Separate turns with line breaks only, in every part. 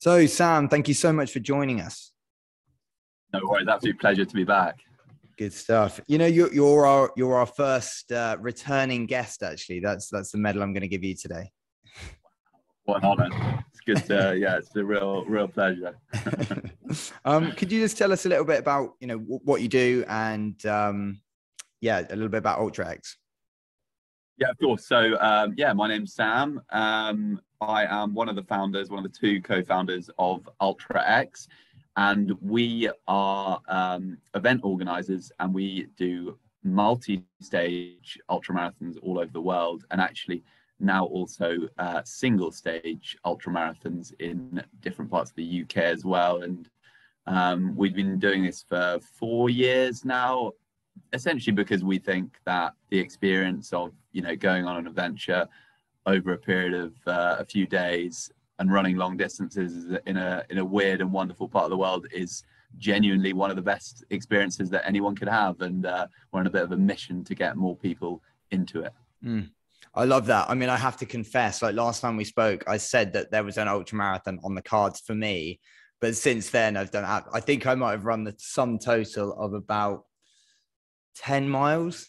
So, Sam, thank you so much for joining us.
No worries, absolute pleasure to be back.
Good stuff. You're our first returning guest. Actually, that's the medal I'm going to give you today.
What an honor! It's good. It's a real pleasure.
Could you just tell us a little bit about what you do and a little bit about UltraX?
Yeah, of course. So my name's Sam. I am one of the two co-founders of UltraX, and we are event organizers, and we do multi-stage ultramarathons all over the world, and actually now also single-stage ultramarathons in different parts of the UK as well. And we've been doing this for 4 years now, essentially because we think that the experience of going on an adventure over a period of a few days and running long distances in a weird and wonderful part of the world is genuinely one of the best experiences that anyone could have, and we're on a bit of a mission to get more people into it.
I love that. I mean, I have to confess, like last time we spoke, I said that there was an ultramarathon on the cards for me, but since then I think I might have run the sum total of about 10 miles.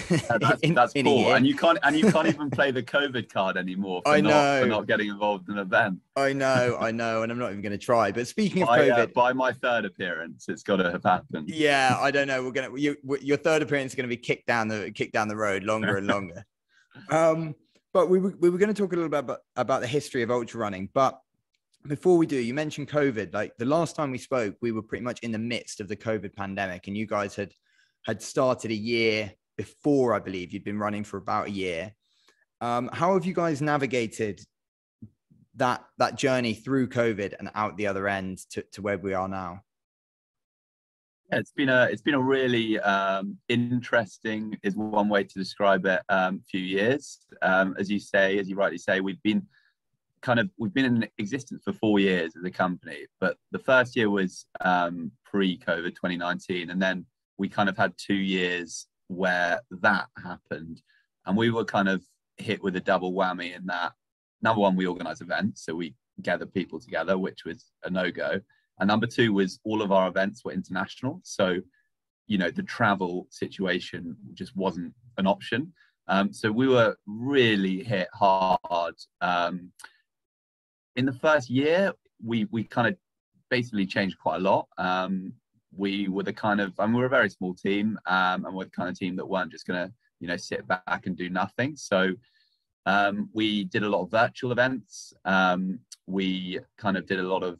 That's cool. And you can't even play the COVID card anymore for not getting involved in an event.
I know, and I'm not even going to try. But speaking of COVID,
by my third appearance, it's got to have happened.
Yeah, I don't know. Your third appearance is going to be kicked down the road longer and longer. But we were going to talk a little bit about the history of ultra running. But before we do, you mentioned COVID. Like the last time we spoke, we were pretty much in the midst of the COVID pandemic, and you guys had started a year before. I believe you'd been running for about a year. How have you guys navigated that journey through COVID and out the other end to where we are now?
Yeah, it's been a really interesting is one way to describe it. Few years, as you rightly say, we've been in existence for 4 years as a company, but the first year was pre-COVID 2019, and then we kind of had 2 years where that happened, and we were kind of hit with a double whammy in that, number one, we organize events, so we gather people together, which was a no-go, and number two was all of our events were international, so the travel situation just wasn't an option. So we were really hit hard. In the first year, we kind of basically changed quite a lot. We were we're a very small team, and we're the kind of team that weren't just going to, sit back and do nothing. So we did a lot of virtual events. We kind of did a lot of,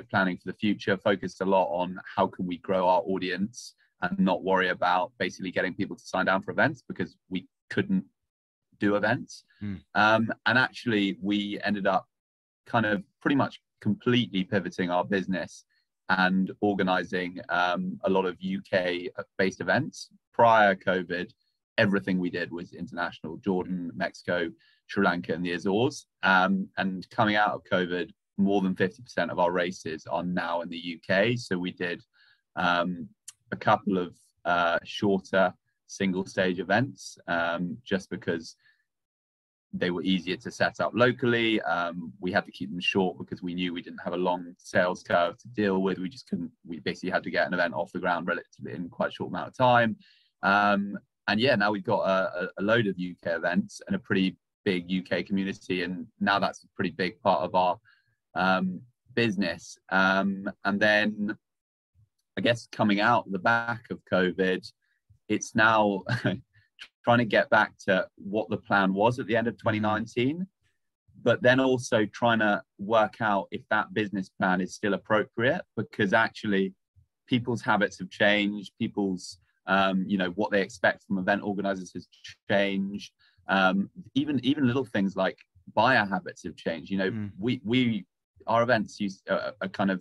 planning for the future, focused a lot on how can we grow our audience and not worry about basically getting people to sign down for events because we couldn't do events. And actually, we ended up kind of pretty much completely pivoting our business and organizing a lot of UK-based events. Prior COVID, everything we did was international: Jordan, Mexico, Sri Lanka, and the Azores. And coming out of COVID, more than 50% of our races are now in the UK. So we did a couple of shorter single-stage events just because they were easier to set up locally. We had to keep them short because we knew we didn't have a long sales curve to deal with. We basically had to get an event off the ground relatively in quite a short amount of time. Now we've got a load of UK events and a pretty big UK community, and now that's a pretty big part of our business. And then I guess coming out the back of COVID, it's now trying to get back to what the plan was at the end of 2019, but then also trying to work out if that business plan is still appropriate, because actually people's habits have changed, people's what they expect from event organizers has changed. Even little things like buyer habits have changed. Our events are kind of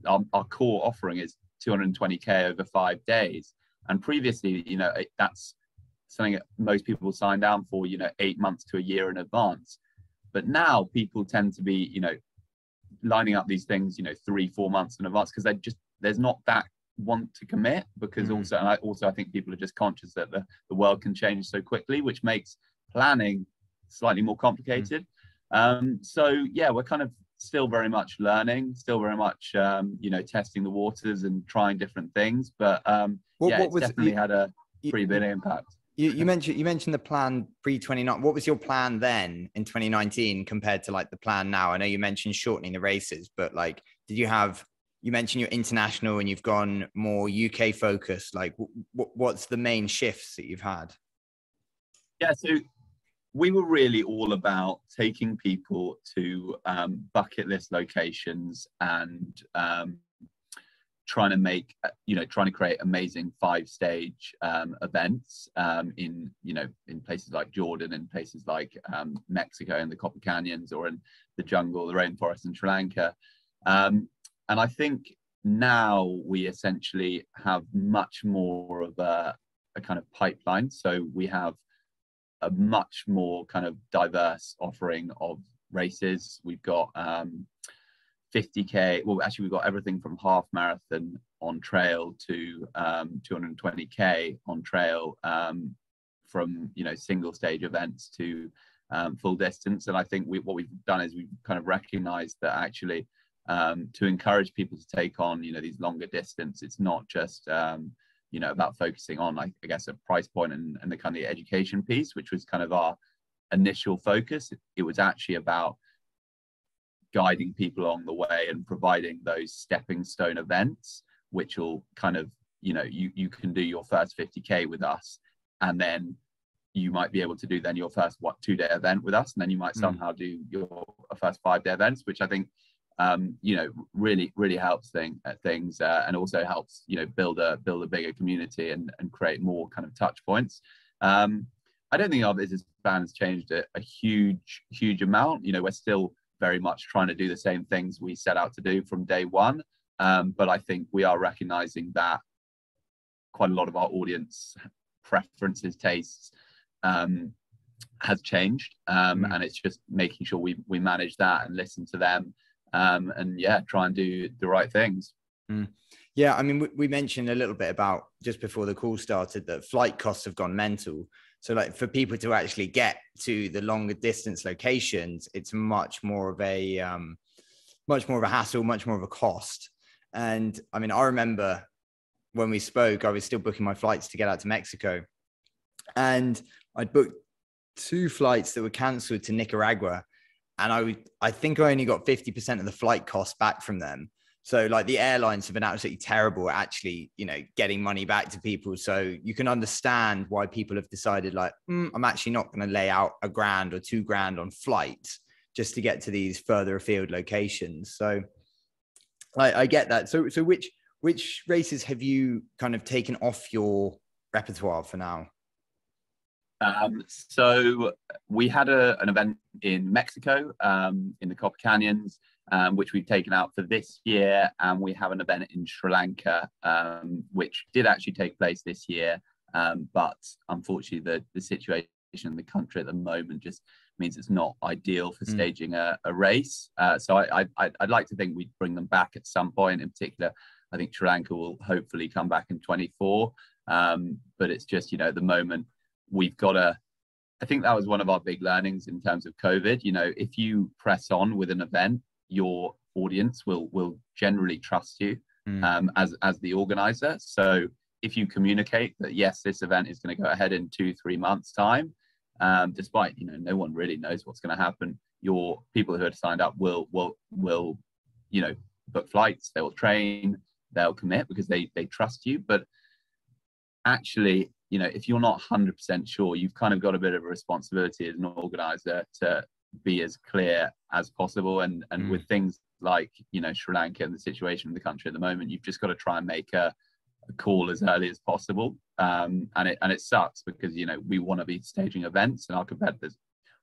our core offering is 220k over 5 days, and previously that's something that most people sign down for 8 months to a year in advance. But now people tend to be lining up these things 3-4 months in advance because there's not that want to commit, because I think people are just conscious that the world can change so quickly, which makes planning slightly more complicated. So yeah, we're kind of still very much learning, still very much testing the waters and trying different things. But it's definitely had a pretty big impact.
You mentioned the plan pre-29. What was your plan then in 2019 compared to like the plan now? I know you mentioned shortening the races, but like, you mentioned you're international and you've gone more UK focused. Like, what's the main shifts that you've had?
Yeah, so we were really all about taking people to bucket list locations and trying to create amazing 5-stage events in places like Jordan, in places like Mexico and the Copper Canyons, or in the jungle, the rainforest in Sri Lanka. And I think now we essentially have much more of a kind of pipeline. So we have a much more kind of diverse offering of races. We've got 50K. Well, actually, we've got everything from half marathon on trail to 220K on trail, from single stage events to full distance. And I think what we've done is we've kind of recognized that actually to encourage people to take on these longer distance, it's not just about focusing on, I guess, a price point and the kind of the education piece, which was kind of our initial focus. It was actually about guiding people along the way and providing those stepping stone events, which will kind of, you can do your first 50K with us, and then you might be able to do then your first 2-day event with us, and then you might somehow do your first 5-day events, which I think really helps things, and also helps build a bigger community and create more kind of touch points. I don't think our business plan has changed a huge amount. We're still very much trying to do the same things we set out to do from day one, but I think we are recognizing that quite a lot of our audience preferences, tastes has changed, and it's just making sure we manage that and listen to them, and try and do the right things.
Yeah, I mean, we mentioned a little bit about, just before the call started, that flight costs have gone mental. So like, for people to actually get to the longer distance locations, it's much more of a hassle, much more of a cost. And I mean, I remember when we spoke, I was still booking my flights to get out to Mexico, and I'd booked 2 flights that were cancelled to Nicaragua. And I think I only got 50% of the flight costs back from them. So like, the airlines have been absolutely terrible at actually, getting money back to people. So you can understand why people have decided like, I'm actually not going to lay out $1,000 or $2,000 on flights just to get to these further afield locations. So I get that. So which races have you kind of taken off your repertoire for now?
So we had an event in Mexico, in the Copper Canyons, which we've taken out for this year, and we have an event in Sri Lanka, which did actually take place this year, but unfortunately the situation in the country at the moment just means it's not ideal for staging a race. So I'd like to think we'd bring them back at some point. In particular, I think Sri Lanka will hopefully come back in 2024, but it's just, at the moment we've got I think that was one of our big learnings in terms of COVID. If you press on with an event, your audience will generally trust you as the organizer. So if you communicate that, yes, this event is going to go ahead in 2-3 months time, despite no one really knows what's going to happen, your people who had signed up will book flights, they will train, they'll commit because they trust you. But actually, if you're not 100% sure, you've kind of got a bit of a responsibility as an organizer to be as clear as possible. And with things like, Sri Lanka and the situation in the country at the moment, you've just got to try and make a call as early as possible. And it sucks because, we want to be staging events and our competitors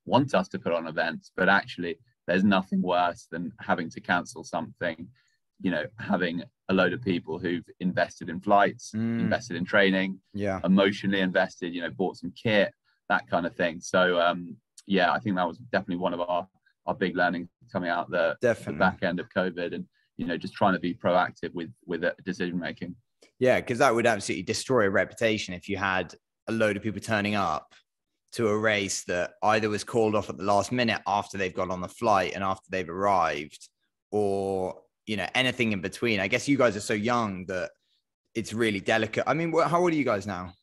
want us to put on events, but actually there's nothing worse than having to cancel something, having a load of people who've invested in flights, invested in training, emotionally invested, bought some kit, that kind of thing. So I think that was definitely one of our big learnings coming out the back end of COVID, and just trying to be proactive with decision making.
Yeah, because that would absolutely destroy a reputation if you had a load of people turning up to a race that either was called off at the last minute after they've got on the flight and after they've arrived, or, you know, anything in between? I guess you guys are so young that it's really delicate. I mean, how old are you guys now?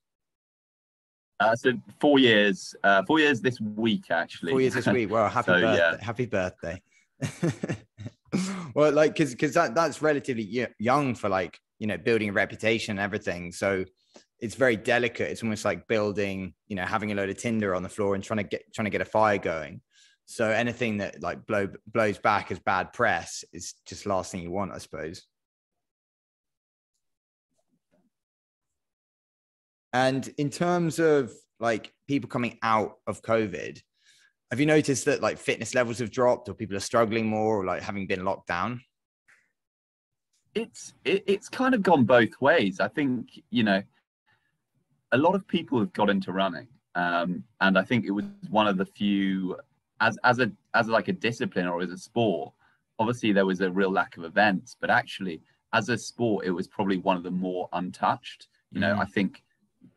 So 4 years, 4 years this week, actually.
4 years this week. Well, happy birthday. Yeah. Happy birthday. Well, like, cause that's relatively young for, like, you know, building a reputation and everything. So it's very delicate. It's almost like building, you know, having a load of tinder on the floor and trying to get a fire going. So anything that like blows back as bad press is just the last thing you want, I suppose. And in terms of like people coming out of COVID, have you noticed that like fitness levels have dropped, or people are struggling more, or like having been locked down?
It's kind of gone both ways. I think, you know, a lot of people have got into running, and I think it was one of the few as like a discipline or as a sport. Obviously, there was a real lack of events, but actually, as a sport, it was probably one of the more untouched. You know, I think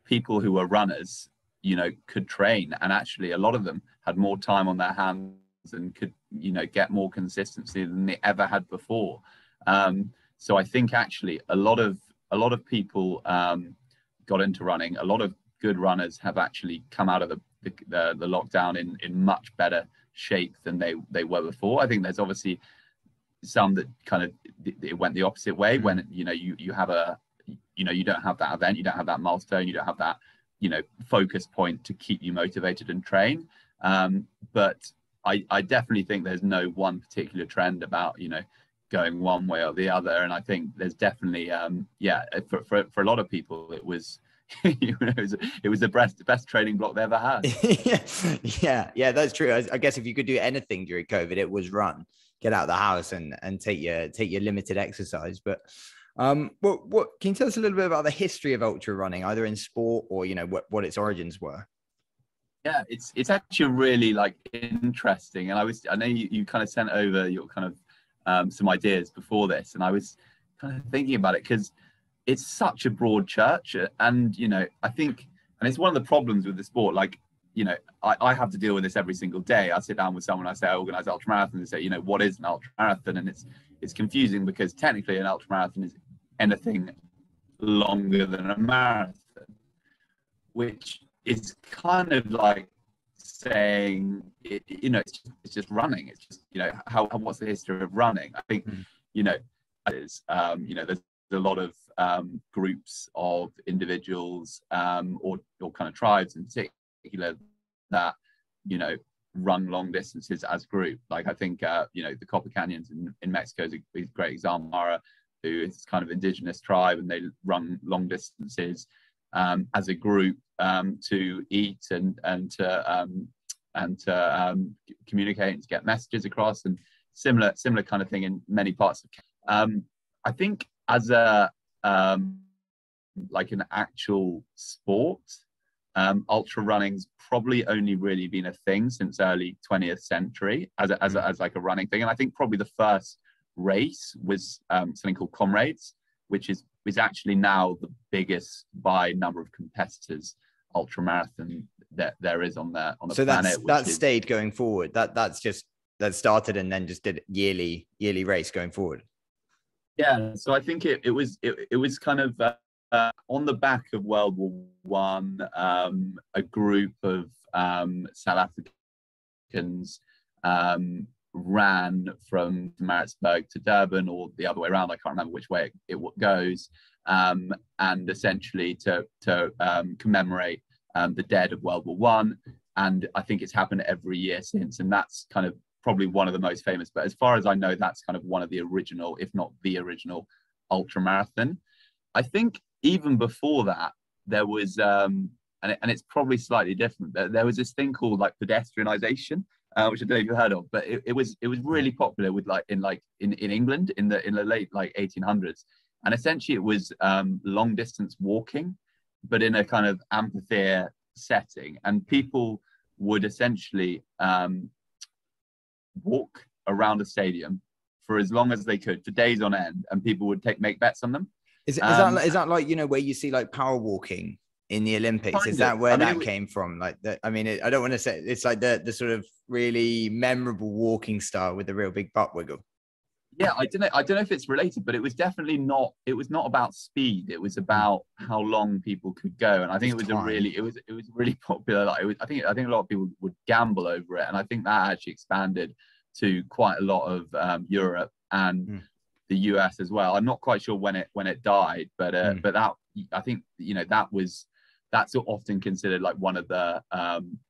people who were runners, you know, could train, and actually, a lot of them had more time on their hands and could, you know, get more consistency than they ever had before. So I think actually a lot of people got into running. A lot of good runners have actually come out of the lockdown in much better shape than they were before. I think there's obviously some that kind of it went the opposite way, when, you know, you have a, you know, you don't have that event, you don't have that milestone, you don't have that, you know, focus point to keep you motivated and train. But I definitely think there's no one particular trend about, you know, going one way or the other. And I think there's definitely for a lot of people it was you know, it was the best training block they ever had.
yeah, that's true. I guess if you could do anything during COVID, it was run, get out of the house and take your limited exercise. But what can you tell us a little bit about the history of ultra running, either in sport or, you know, what its origins were?
Yeah, it's actually really like interesting. And I know you kind of sent over your kind of some ideas before this, and I was kind of thinking about it because it's such a broad church. And, you know, I think, and it's one of the problems with the sport, like, you know, I have to deal with this every single day. I sit down with someone, I say I organize ultramarathon, and say, you know, what is an ultramarathon? And it's confusing because technically an ultramarathon is anything longer than a marathon, which is kind of like saying, you know, it's just running. It's just, you know, what's the history of running? I think, you know, you know, there's a lot of groups of individuals or kind of tribes in particular that, you know, run long distances as a group. Like, I think, you know, the Copper Canyons in Mexico is a great example. Mara, who is kind of indigenous tribe, and they run long distances as a group to eat and to communicate and to get messages across, and similar kind of thing in many parts of I think as a like an actual sport, ultra running's probably only really been a thing since early 20th century as like a running thing. And I think probably the first race was something called Comrades, which is actually now the biggest by number of competitors ultra marathon that there is on the planet. So
that's stayed going forward. That started and then just did yearly race going forward.
Yeah, so I think it was kind of on the back of World War I, a group of South Africans ran from Maritzburg to Durban, or the other way around. I can't remember which way it goes, and essentially to commemorate the dead of World War I. And I think it's happened every year since, and that's kind of probably one of the most famous. But as far as I know, that's kind of one of the original, if not the original, ultra marathon. I think even before that, there was, and it's probably slightly different. There was this thing called like pedestrianization, which I don't know if you've heard of, but it was really popular with in England in the late like 1800s, and essentially it was long distance walking, but in a kind of amphitheater setting, and people would essentially walk around a stadium for as long as they could, for days on end, and people would make bets on them.
Is that like, you know, where you see like power walking in the Olympics? Is that where that came from? Like that? I mean, I don't want to say it's like the sort of really memorable walking style with the real big butt wiggle.
Yeah, I don't know if it's related, but it was definitely not. It was not about speed. It was about how long people could go, and I think it was it was really popular. Like, I think a lot of people would gamble over it, and I think that actually expanded to quite a lot of Europe and the US as well. I'm not quite sure when it died, but that, I think, you know, that's often considered like one of the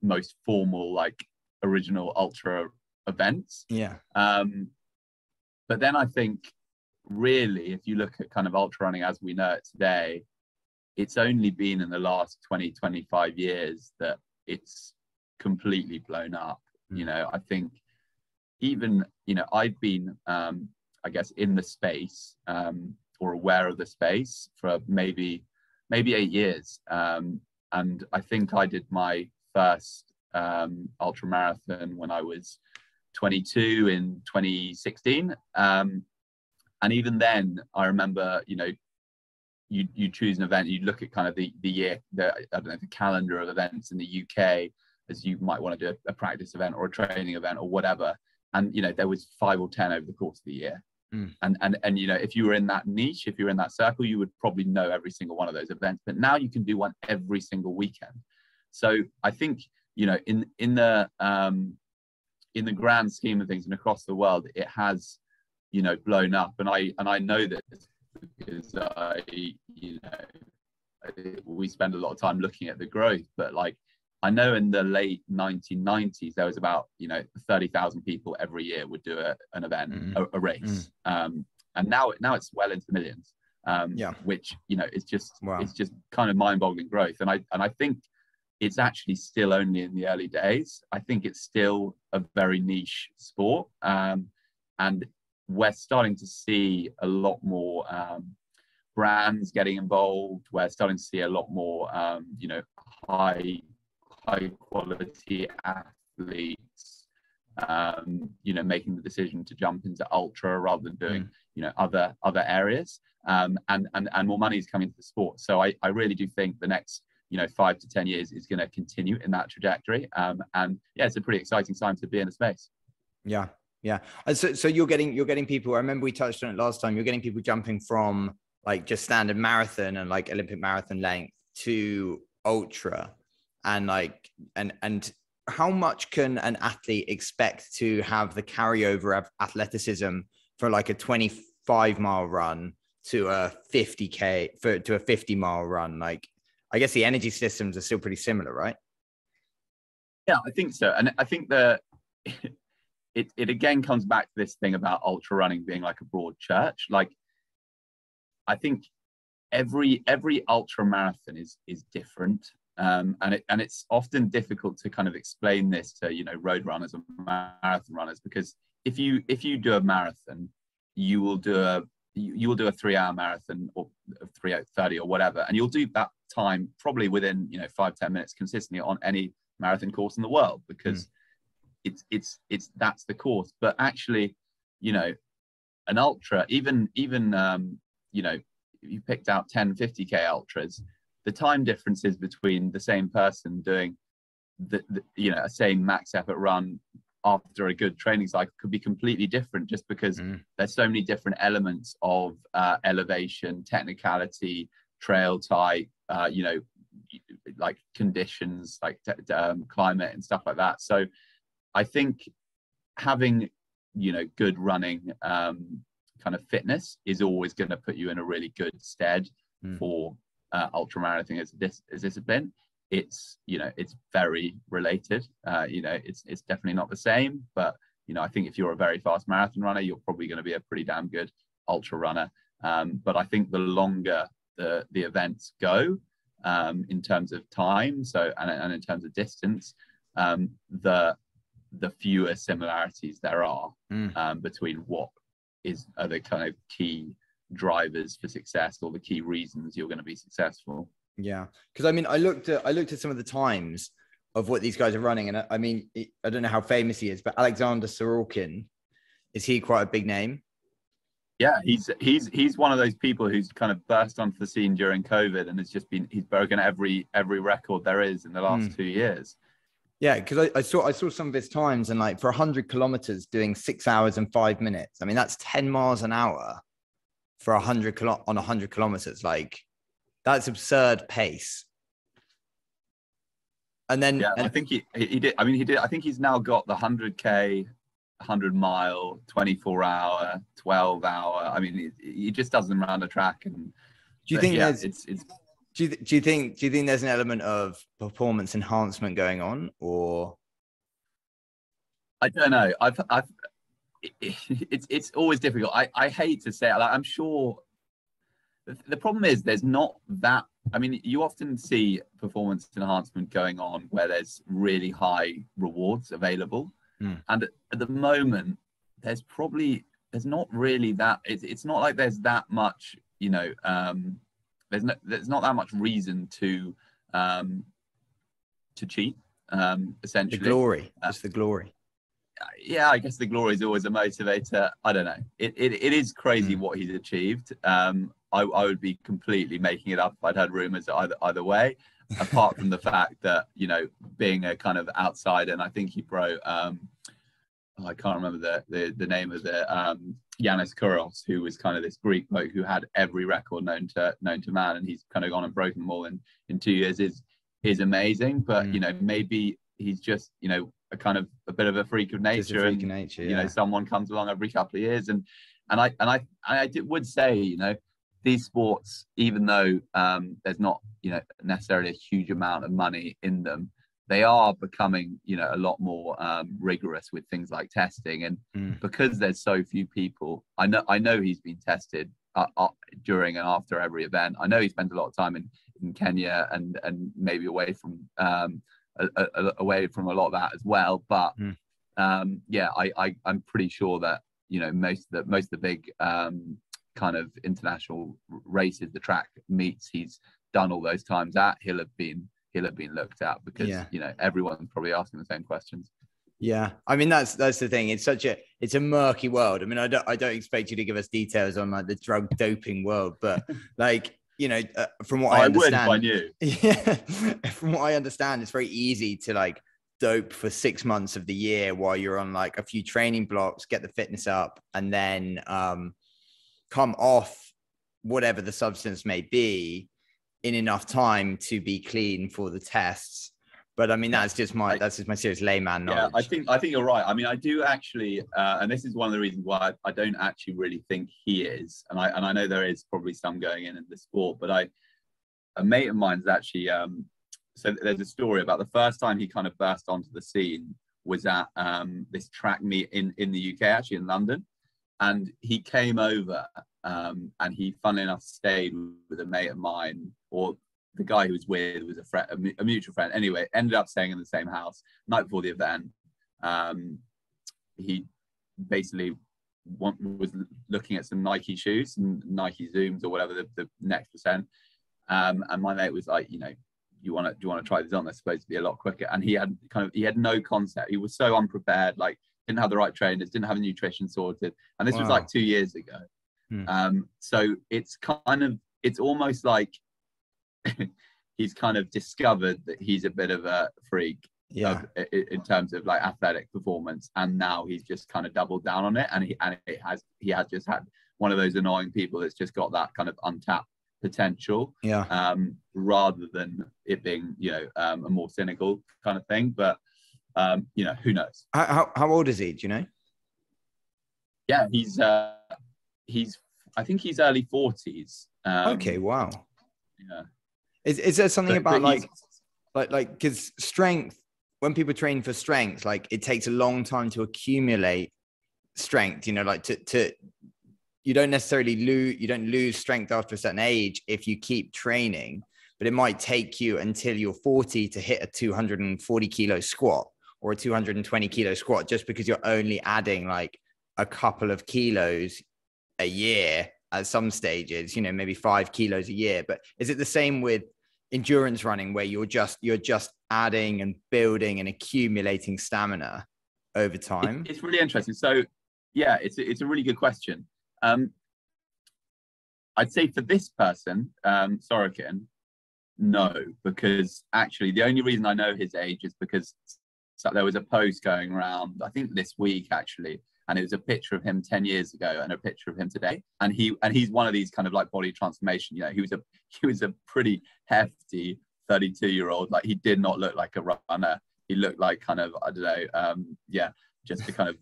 most formal, like, original ultra events.
Yeah.
But then I think, really, if you look at kind of ultra running as we know it today, it's only been in the last 20-25 years that it's completely blown up. You know, I think even, you know, I've been, I guess, in the space, or aware of the space for maybe 8 years. And I think I did my first ultra marathon when I was 22 in 2016. And even then, I remember, you know, you choose an event, you look at kind of the year, I don't know, the calendar of events in the UK, as you might want to do a practice event or a training event or whatever. And, you know, there was 5 or 10 over the course of the year. And you know, if you were in that niche, if you're in that circle, you would probably know every single one of those events. But now you can do one every single weekend. So I think, you know, in the grand scheme of things and across the world, it has, you know, blown up. And I know this because we spend a lot of time looking at the growth. But, like, I know in the late 1990s there was about, you know, 30,000 people every year would do an event, a race, and now it's well into the millions. Which, you know, it's just kind of mind-boggling growth. And I think it's actually still only in the early days. I think it's still a very niche sport, and we're starting to see a lot more brands getting involved. We're starting to see a lot more, you know, high quality athletes, you know, making the decision to jump into ultra rather than doing, you know, other areas, and more money is coming into the sport. So I really do think the next, you know, 5 to 10 years is going to continue in that trajectory. And yeah, it's a pretty exciting time to be in the space.
Yeah. And so you're getting people, I remember we touched on it last time, you're getting people jumping from, like, just standard marathon and, like, Olympic marathon length to ultra. And, like, and how much can an athlete expect to have the carryover of athleticism for, like, a 25-mile run to a 50K to a 50-mile run? Like, I guess the energy systems are still pretty similar, right?
Yeah, I think so. And I think that it again comes back to this thing about ultra running being like a broad church. Like, I think every ultra marathon is different. And it's often difficult to kind of explain this to, you know, road runners or marathon runners, because if you do a marathon, you will do a 3-hour marathon or 3:30 or whatever, and you'll do that time probably within, you know, 5-10 minutes consistently on any marathon course in the world, because it's that's the course. But actually, you know, an ultra, even you know, you picked out 10 50K ultras, the time differences between the same person doing the you know, a same max effort run after a good training cycle could be completely different, just because there's so many different elements of elevation, technicality, trail type, you know, like conditions, like climate and stuff like that. So I think having, you know, good running kind of fitness is always going to put you in a really good stead for ultramarathoning as a discipline. It's, you know, it's very related. You know, it's definitely not the same, but, you know, I think if you're a very fast marathon runner, you're probably going to be a pretty damn good ultra runner. But I think the longer the events go, in terms of time, so and in terms of distance, the fewer similarities there are between what are the kind of key drivers for success, or the key reasons you're going to be successful.
Yeah, because I mean, I looked at some of the times of what these guys are running, and I mean, I don't know how famous he is, but Alexander Sorokin, is he quite a big name?
Yeah, he's one of those people who's kind of burst onto the scene during COVID, and he's broken every record there is in the last 2 years.
Yeah, because I saw some of his times, and like for 100 kilometers doing 6 hours and 5 minutes. I mean, that's 10 miles an hour for 100 kilometers. Like that's absurd pace. And then
I think he did. I mean, he did. I think he's now got the 100K, 100-mile, 24-hour, 12-hour. I mean, he just does them around the track. And
do you think there's
it's
do you think there's an element of performance enhancement going on, or
I don't know. It's always difficult. I hate to say it. Like, I'm sure the problem is there's not that. I mean, you often see performance enhancement going on where there's really high rewards available, and at the moment there's not really that. It's not like there's that much. There's not that much reason to cheat. Essentially,
the glory, just the glory.
Yeah, I guess the glory is always a motivator. I don't know. It is crazy what he's achieved. I would be completely making it up if I'd heard rumors either way, apart from the fact that, being a kind of outsider, and I think he wrote, I can't remember the name of the Yanis Kouros, who was kind of this Greek bloke who had every record known to man, and he's kind of gone and broken them all in 2 years is amazing. But maybe he's just a bit of a freak of nature. Someone comes along every couple of years, and I would say, these sports, even though there's not necessarily a huge amount of money in them, they are becoming a lot more rigorous with things like testing, and because there's so few people, I know he's been tested during and after every event. I know he spent a lot of time in Kenya and maybe away from a lot of that as well, but I'm pretty sure that most of the big kind of international races, the track meets he's done all those times at, he'll have been looked at, because everyone's probably asking the same questions.
Yeah, I mean that's the thing. It's a murky world. I mean, I don't expect you to give us details on like the drug doping world, but like from what I understand,
would if I knew.
Yeah, from what I understand, it's very easy to like dope for 6 months of the year while you're on like a few training blocks, get the fitness up, and then come off whatever the substance may be in enough time to be clean for the tests. But I mean, that's just my serious layman knowledge.
Yeah, I think you're right. I mean, I do actually, and this is one of the reasons why I don't actually really think he is. And I know there is probably some going in the sport, but a mate of mine is actually, so there's a story about the first time he kind of burst onto the scene was at this track meet in the UK, actually in London. And he came over and he, funnily enough, stayed with a mate of mine, or the guy who was with was a mutual friend. Anyway, ended up staying in the same house. Night before the event, he basically was looking at some Nike shoes, some Nike Zooms or whatever, the next percent. And my mate was like, do you want to try these on? They're supposed to be a lot quicker. And he had no concept. He was so unprepared, like didn't have the right trainers, didn't have the nutrition sorted. And this was like 2 years ago. So it's almost like he's kind of discovered that he's a bit of a freak in terms of like athletic performance, and now he's just kind of doubled down on it, and he has just had one of those annoying people that's just got that kind of untapped potential, rather than it being a more cynical kind of thing. But who knows?
How old is he? Do you know?
Yeah, he's I think he's early 40s.
Okay, wow.
Yeah.
Is there something about like because strength, when people train for strength, like it takes a long time to accumulate strength, like to you don't necessarily lose strength after a certain age if you keep training, but it might take you until you're 40 to hit a 240 kilo squat or a 220 kilo squat, just because you're only adding like a couple of kilos a year at some stages, maybe 5 kilos a year. But is it the same with endurance running, where you're just adding and building and accumulating stamina over time?
It's really interesting. So yeah, it's a really good question. I'd say for this person, Sorokin, no, because actually the only reason I know his age is because So there was a post going around, I think this week actually, and it was a picture of him 10 years ago and a picture of him today. And he's one of these kind of like body transformation. You know, he was a pretty hefty 32-year-old. Like, he did not look like a runner. He looked like kind of, I don't know, just a kind of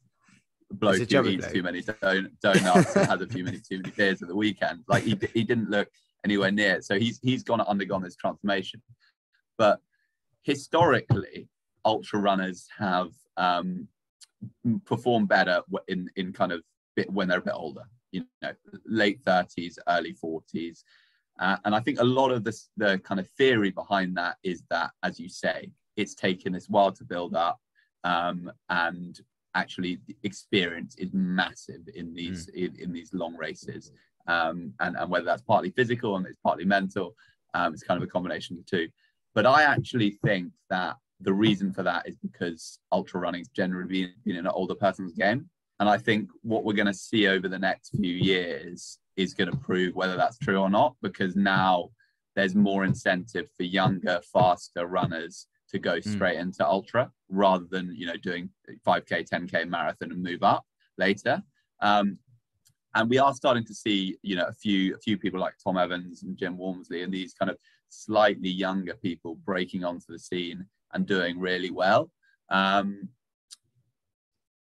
bloke who eats too many donuts and has a few too many beers at the weekend. Like, he didn't look anywhere near it. So he's undergone this transformation. But historically, ultra runners have perform better in kind of when they're a bit older, you know, late 30s, early 40s. And I think a lot of the kind of theory behind that is that, as you say, it's taken this while to build up, and actually the experience is massive in these in these long races, and whether that's partly physical and it's partly mental, it's kind of a combination of the two. But I actually think that the reason for that is because ultra running's generally been an older person's game. And I think what we're going to see over the next few years is going to prove whether that's true or not, because now there's more incentive for younger, faster runners to go straight into ultra rather than, you know, doing 5K, 10K marathon and move up later. And we are starting to see, you know, a few people like Tom Evans and Jim Walmsley and these kind of slightly younger people breaking onto the scene and doing really well.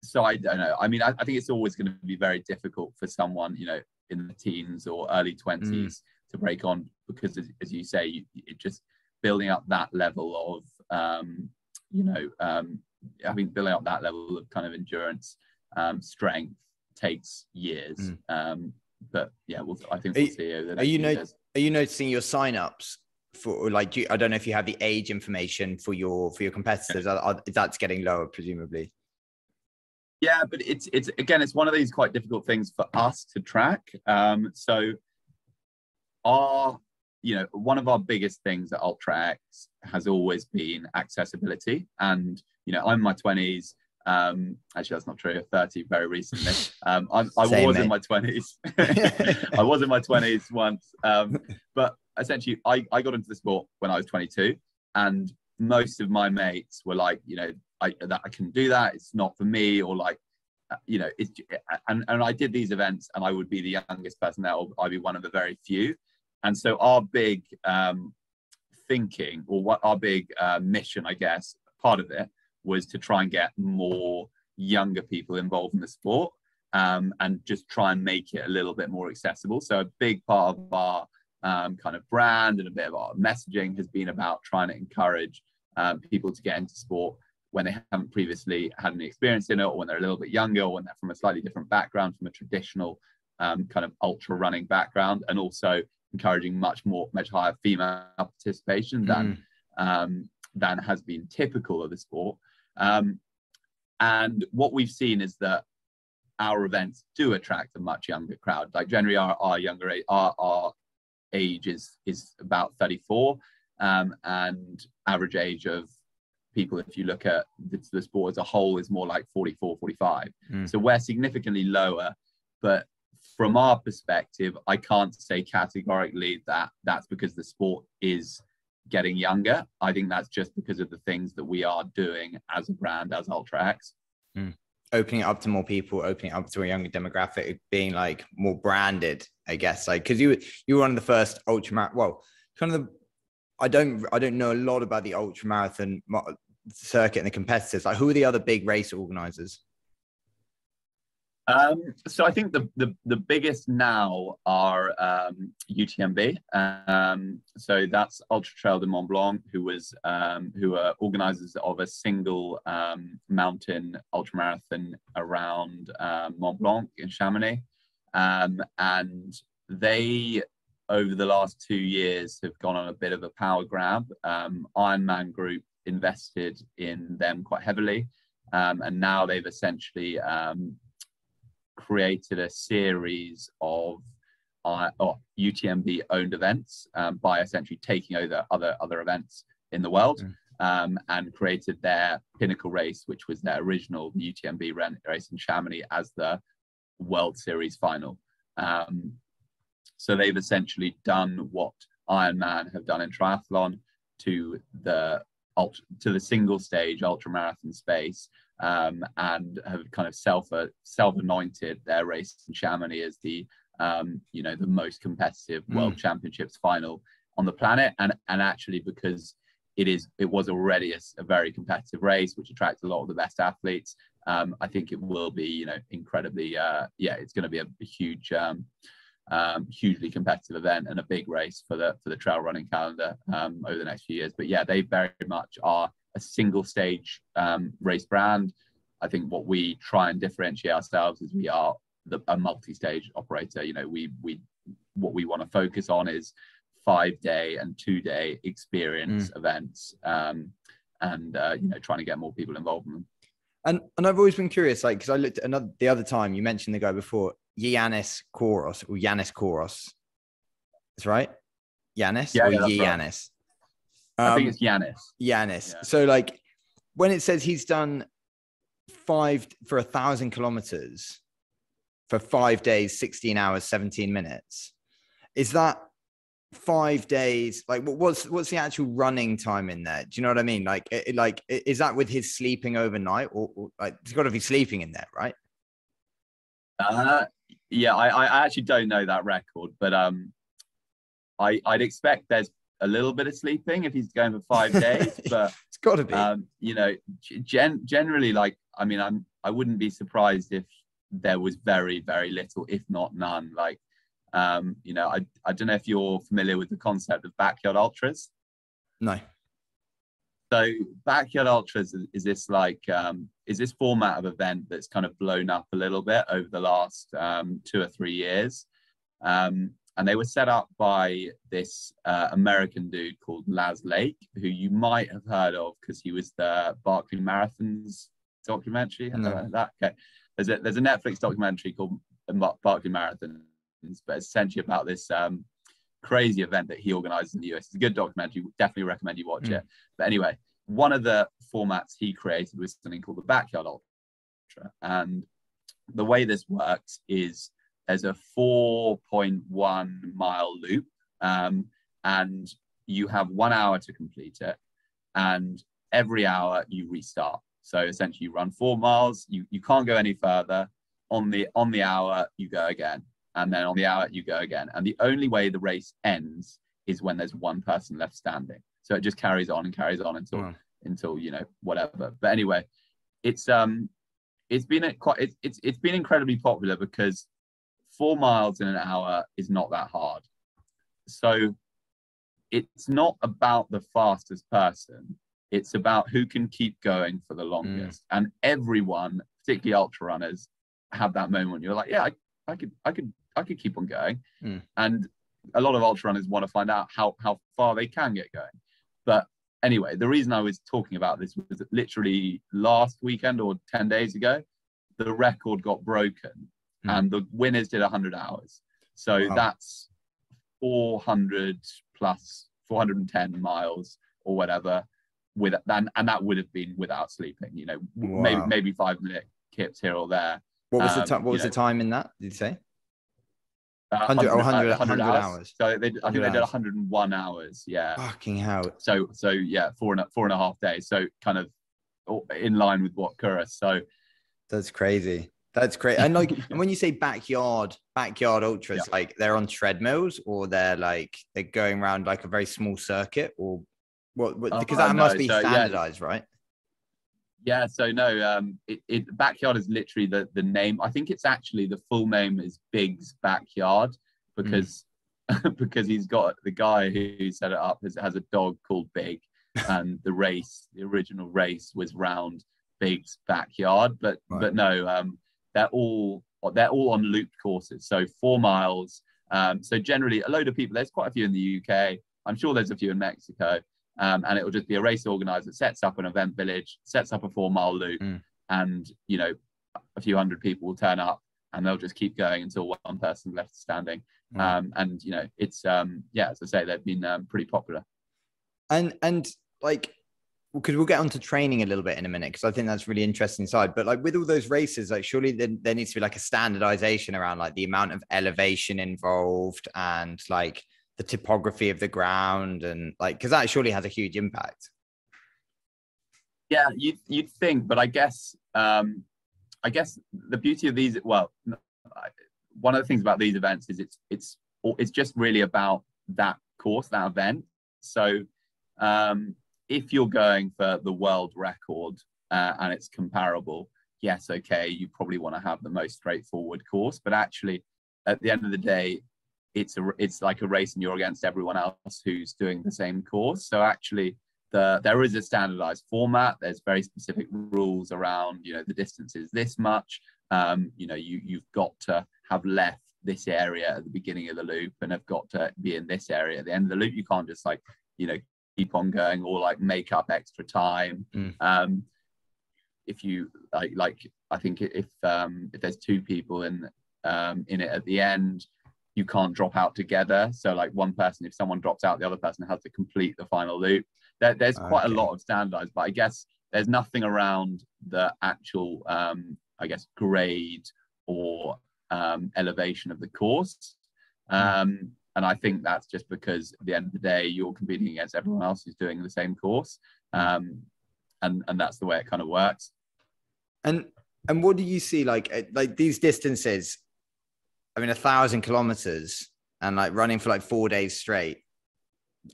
So I don't know. I mean, I think it's always going to be very difficult for someone, you know, in the teens or early 20s to break on, because as you say, it just building up that level of, I think building up that level of kind of endurance, strength takes years. But yeah, I think we'll see over the next few years.
Are you noticing your sign-ups for, like, I don't know if you have the age information for your competitors? That's getting lower, presumably.
Yeah, but it's again, it's one of these quite difficult things for us to track. So one of our biggest things at UltraX has always been accessibility. And, you know, I'm in my 20s. Actually, that's not true. 30 very recently. I was in my 20s. I was in my 20s once. But essentially, I got into the sport when I was 22, and most of my mates were like, you know, I can do that. It's not for me, or like, you know, and I did these events, and I would be the youngest person there, or I'd be one of the very few. And so our big thinking, or what our big mission, I guess, part of it was to try and get more younger people involved in the sport, and just try and make it a little bit more accessible. So a big part of our kind of brand and a bit of our messaging has been about trying to encourage people to get into sport when they haven't previously had any experience in it, or when they're a little bit younger, or when they're from a slightly different background, from a traditional kind of ultra running background, and also encouraging much higher female participation than has been typical of the sport. And what we've seen is that our events do attract a much younger crowd. Like, generally our younger age, our age is about 34, and average age of people, if you look at the sport as a whole, is more like 44, 45. So we're significantly lower, but from our perspective, I can't say categorically that that's because the sport is getting younger. I think that's just because of the things that we are doing as a brand, as UltraX.
Opening it up to more people, opening it up to a younger demographic, being like more branded, I guess. Like, because you were one of the first I don't know a lot about the ultra marathon circuit and the competitors. Like, who are the other big race organizers?
So I think the biggest now are UTMB. So that's Ultra Trail de Mont Blanc, who are organizers of a single mountain ultramarathon around Mont Blanc in Chamonix. And they, over the last 2 years, have gone on a bit of a power grab. Ironman Group invested in them quite heavily. And now they've essentially created a series of UTMB owned events by essentially taking over other events in the world, and created their pinnacle race, which was their original UTMB race in Chamonix, as the World Series final. So they've essentially done what Ironman have done in triathlon to the to the single stage ultra marathon space, and have kind of self-anointed their race in Chamonix as the the most competitive World Championships final on the planet, and actually because it was already a very competitive race which attracts a lot of the best athletes. I think it will be incredibly it's going to be a huge hugely competitive event and a big race for the trail running calendar over the next few years. But yeah, they very much are a single stage race brand. I think what we try and differentiate ourselves is we are a multi-stage operator. What we want to focus on is 5-day and 2-day experience events, and trying to get more people involved in them.
And I've always been curious, like, because I looked at the other time you mentioned the guy before, Yanis Kouros. That's right? Yanis or Yanis?
Right. I think it's Yanis.
Yanis. Yeah. So like when it says he's done 1,000 kilometers for 5 days, 16 hours, 17 minutes, is that 5 days? Like what's the actual running time in there? Do you know what I mean? Like is that with his sleeping overnight, or like he's got to be sleeping in there, right?
Yeah, I actually don't know that record, but I'd expect there's a little bit of sleeping if he's going for 5 days, but
it's got to be.
Generally, like, I mean, I wouldn't be surprised if there was very, very little, if not none. Like, I don't know if you're familiar with the concept of backyard ultras.
No.
So backyard ultras is this format of event that's kind of blown up a little bit over the last 2 or 3 years. And they were set up by this American dude called Laz Lake, who you might have heard of because he was the Barkley Marathons documentary.
No.
Okay. There's a Netflix documentary called Barkley Marathons, but it's essentially about this crazy event that he organized in the US. It's a good documentary. Definitely recommend you watch it. But anyway, one of the formats he created was something called the backyard ultra. And the way this works is there's a 4.1 mile loop, and you have 1 hour to complete it. And every hour you restart. So essentially you run 4 miles, you can't go any further. On the hour, you go again. And then on the hour, you go again. And the only way the race ends is when there's one person left standing. So it just carries on until whatever. But anyway, it's been incredibly popular because 4 miles in an hour is not that hard. So it's not about the fastest person. It's about who can keep going for the longest. And everyone, particularly ultra runners, have that moment. You're like, yeah, I could keep on going. And a lot of ultra runners want to find out how far they can get going. But anyway, the reason I was talking about this was that literally last weekend or 10 days ago, the record got broken and the winners did 100 hours. So that's 400 plus 410 miles or whatever, and that would have been without sleeping, maybe 5-minute kips here or there.
What was the time? What was the time in that? Did you say 100 hours?
So I think they did 101 hours. Yeah.
Fucking hell.
So yeah, 4.5 days. So kind of in line with what Kouros. So
that's crazy. That's great. And like, and when you say backyard ultras, like they're on treadmills or they're going around like a very small circuit, or what? Because that must be standardized, right?
Yeah, so no, backyard is literally the name. I think it's actually the full name is Big's Backyard because he's got the guy who set it up has a dog called Big, and the original race was round Big's Backyard. But no, they're all on looped courses, so 4 miles. So generally, a load of people. There's quite a few in the UK. I'm sure there's a few in Mexico. And it will just be a race organizer, sets up an event village, sets up a 4 mile loop, and a few hundred people will turn up, and they'll just keep going until one person left standing. And it's as I say, they've been pretty popular.
And like, because we'll get onto training a little bit in a minute, because I think that's really interesting side. But like with all those races, like surely there needs to be like a standardization around like the amount of elevation involved and like the topography of the ground, and like, because that surely has a huge impact.
Yeah, you'd think, but I guess the beauty of these, well, one of the things about these events is it's just really about that course, that event. So if you're going for the world record and it's comparable, yes, okay, you probably want to have the most straightforward course, but actually at the end of the day, it's like a race and you're against everyone else who's doing the same course. So actually there is a standardized format. There's very specific rules around, the distance is this much. You've got to have left this area at the beginning of the loop and have got to be in this area at the end of the loop. You can't just keep on going or make up extra time. If you I think if there's two people in it at the end, you can't drop out together. So one person, if someone drops out, the other person has to complete the final loop. There's quite a lot of standardized, but I guess there's nothing around the actual grade or elevation of the course. And I think that's just because at the end of the day, you're competing against everyone else who's doing the same course. And that's the way it kind of works.
And what do you see like these distances? I mean, 1,000 kilometers and running for 4 days straight.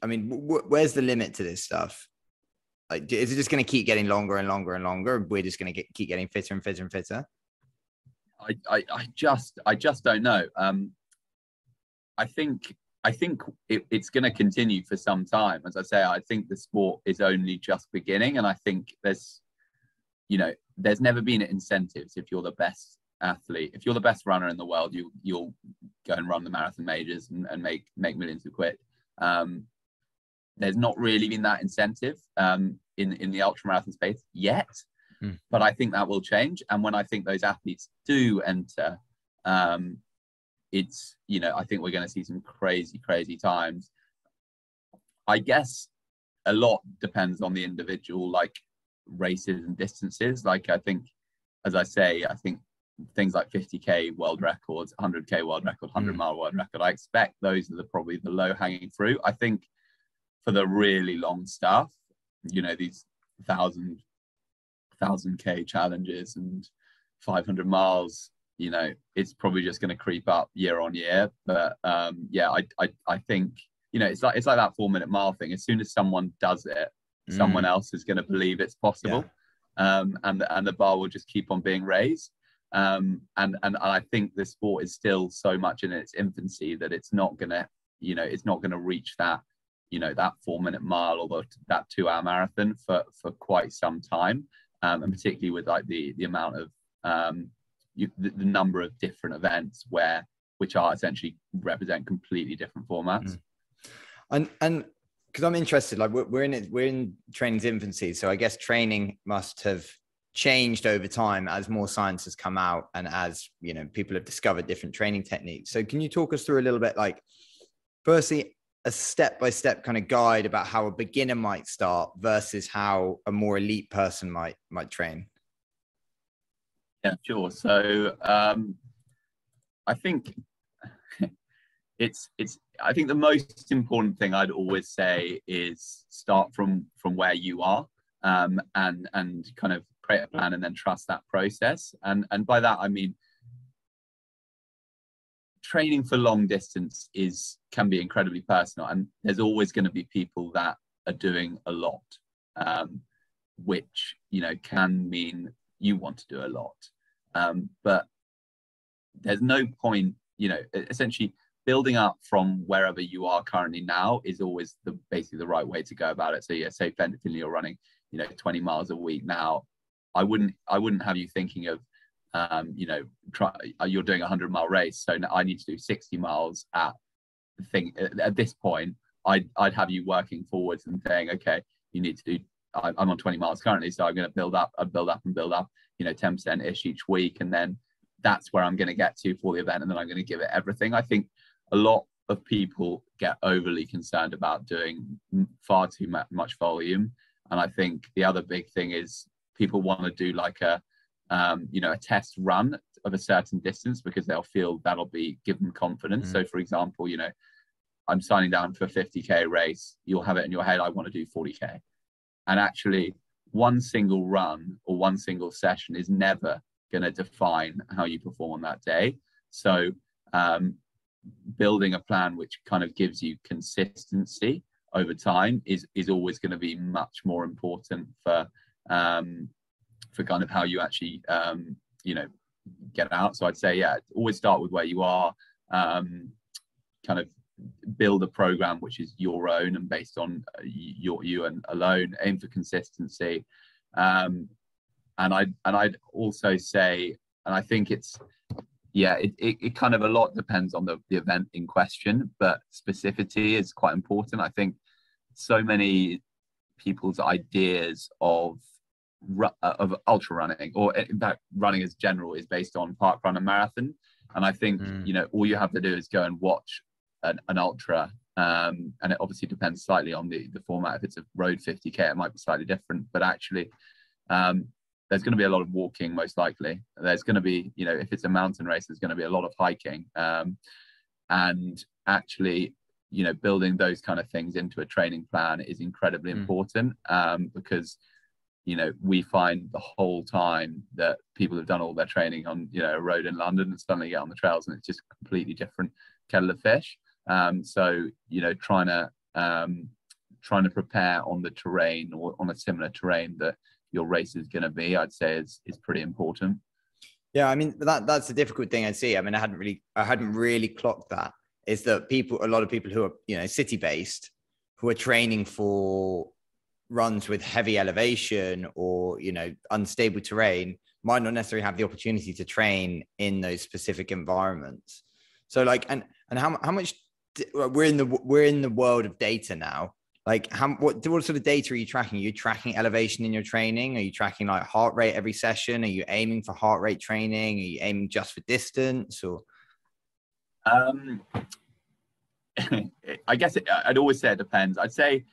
I mean, where's the limit to this stuff? Is it just going to keep getting longer and longer and longer? We're just going to keep getting fitter and fitter and fitter.
I just don't know. I think it's going to continue for some time. As I say, I think the sport is only just beginning, and I think there's never been incentives. If you're the best athlete, if you're the best runner in the world, you'll go and run the marathon majors and make millions of quid. There's not really been that incentive in the ultra marathon space yet, but I think that will change. And when I think those athletes do enter, it's I think we're going to see some crazy times. I guess a lot depends on the individual races and distances. I think, as I say, I think things like 50k world records, 100k world record, 100-mile world record, I expect those are probably the low hanging fruit. I think for the really long stuff, these 1,000k challenges and 500 miles, it's probably just going to creep up year on year. But I think it's like that 4-minute mile thing. As soon as someone does it, someone else is going to believe it's possible. And the bar will just keep on being raised. And I think the sport is still so much in its infancy that it's not going to reach that that 4-minute mile or that 2-hour marathon for quite some time, and particularly with the amount of the number of different events which are essentially represent completely different formats.
And because I'm interested, we're in training's infancy, so I guess training must have changed over time as more science has come out and as people have discovered different training techniques. So can you talk us through a little bit, firstly, a step-by-step kind of guide about how a beginner might start versus how a more elite person might train?
Yeah, sure. So I think I think the most important thing I'd always say is start from where you are, and kind of create a plan and then trust that process. And by that I mean training for long distance can be incredibly personal, and there's always going to be people that are doing a lot, which can mean you want to do a lot, but there's no point essentially building up from wherever you are currently now is always basically the right way to go about it. So say Finlay, you're running 20 miles a week now. I wouldn't have you thinking of you're doing a 100-mile race, so I need to do 60 miles at this point. I'd have you working forwards and saying, okay, you need to do, I'm on 20 miles currently, so I'm going to build up, 10% ish each week, and then that's where I'm going to get to for the event, and then I'm going to give it everything. I think a lot of people get overly concerned about doing far too much volume, and I think the other big thing is people want to do a test run of a certain distance because they'll feel that'll give them confidence. So for example, I'm signing down for a 50k race, you'll have it in your head, I want to do 40k. And actually one single run or one single session is never going to define how you perform on that day. So building a plan which kind of gives you consistency over time is always going to be much more important for kind of how you actually you know, get out. So I'd say, yeah, always start with where you are, kind of build a program which is your own and based on you and alone. Aim for consistency, and I'd also say, and I think it's, yeah, it kind of a lot depends on the event in question, but specificity is quite important. I think so many people's ideas of ultra running, or in fact running as general, is based on park run and marathon. And I think you know, all you have to do is go and watch an ultra, and it obviously depends slightly on the format. If it's a road 50k, it might be slightly different, but actually there's going to be a lot of walking, most likely. There's going to be, you know, if it's a mountain race, there's going to be a lot of hiking, and actually, you know, building those kind of things into a training plan is incredibly important, because, you know, we find the whole time that people have done all their training on, you know, a road in London and suddenly get on the trails and it's just a completely different kettle of fish. So, you know, trying to prepare on the terrain or on a similar terrain that your race is going to be, I'd say is pretty important.
Yeah, I mean, that's the difficult thing I see. I mean, I hadn't really clocked that, is that a lot of people who are, you know, city based, who are training for runs with heavy elevation or, you know, unstable terrain, might not necessarily have the opportunity to train in those specific environments. So like, and how much we're in the world of data now. Like, what sort of data are you tracking? Are you tracking elevation in your training? Are you tracking like heart rate every session? Are you aiming for heart rate training? Are you aiming just for distance? Or
I guess I'd always say it depends. I'd say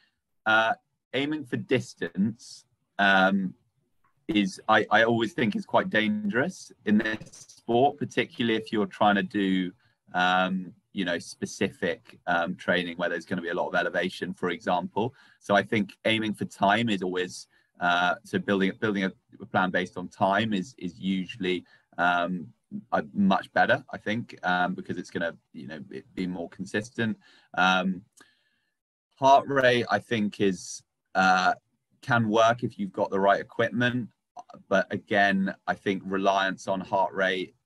aiming for distance is, I always think, is quite dangerous in this sport, particularly if you're trying to do you know, specific training where there's going to be a lot of elevation, for example. So I think aiming for time is always, so building a plan based on time is usually much better, I think, because it's going to, you know, be more consistent. Heart rate, I think, is can work if you've got the right equipment, but again, I think reliance on heart rate